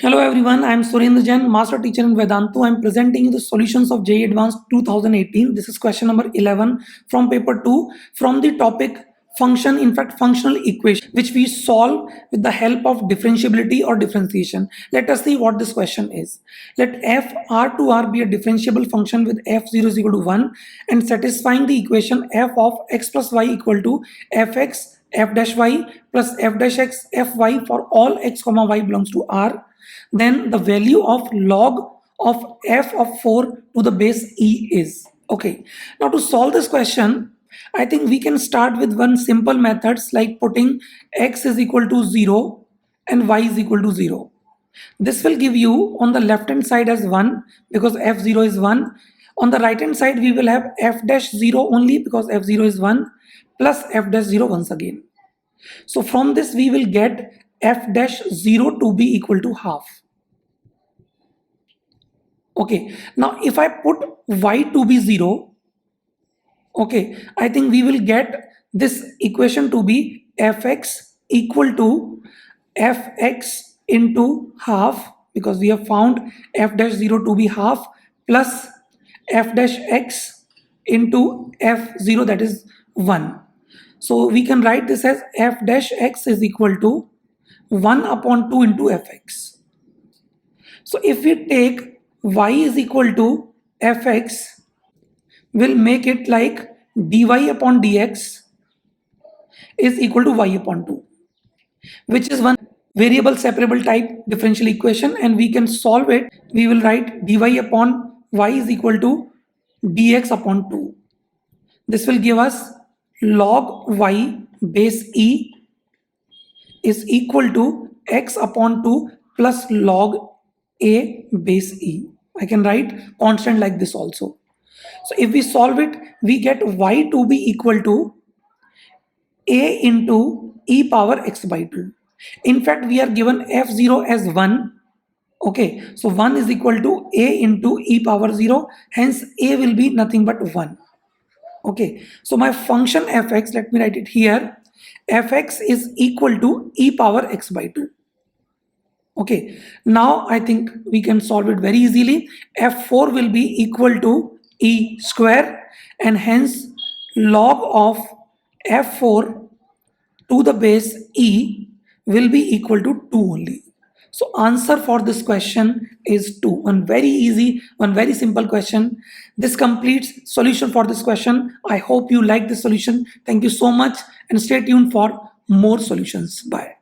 Hello everyone, I am Surendra Jain, Master Teacher in Vedantu. I am presenting you the solutions of JEE Advanced 2018. This is question number 11 from paper 2 from the topic function, in fact functional equation, which we solve with the help of differentiability or differentiation. Let us see what this question is. Let f r to r be a differentiable function with f0 is equal to 1 and satisfying the equation f of x plus y equal to fx f dash y plus f dash x fy for all x comma y belongs to r. Then the value of log of f of 4 to the base e is. Okay, now to solve this question, I think we can start with one simple methods like putting x is equal to 0 and y is equal to 0. This will give you on the left hand side as 1 because f0 is 1. On the right hand side we will have f dash 0 only because f0 is 1 plus f dash 0 once again. So from this we will get f dash 0 to be equal to half. Okay, now if I put y to be 0, okay, I think we will get this equation to be fx equal to fx into half because we have found f dash 0 to be half plus f dash x into f0 that is 1. So we can write this as f dash x is equal to 1 upon 2 into fx. So if we take y is equal to fx, we'll make it like dy upon dx is equal to y upon 2, which is one variable separable type differential equation, and we can solve it. We will write dy upon y is equal to dx upon 2. This will give us log y base e is equal to x upon 2 plus log a base e. I can write constant like this also. So if we solve it, we get y to be equal to a into e power x by 2. In fact, we are given f0 as 1. Okay, so 1 is equal to a into e power 0. Hence, a will be nothing but 1. Okay, so my function fx, let me write it here. Fx is equal to e power x by 2. Okay, now I think we can solve it very easily. F4 will be equal to e square, and hence log of F4 to the base e will be equal to 2 only. So answer for this question is 2. One very easy, one very simple question. This completes solution for this question. I hope you like this solution. Thank you so much and stay tuned for more solutions. Bye.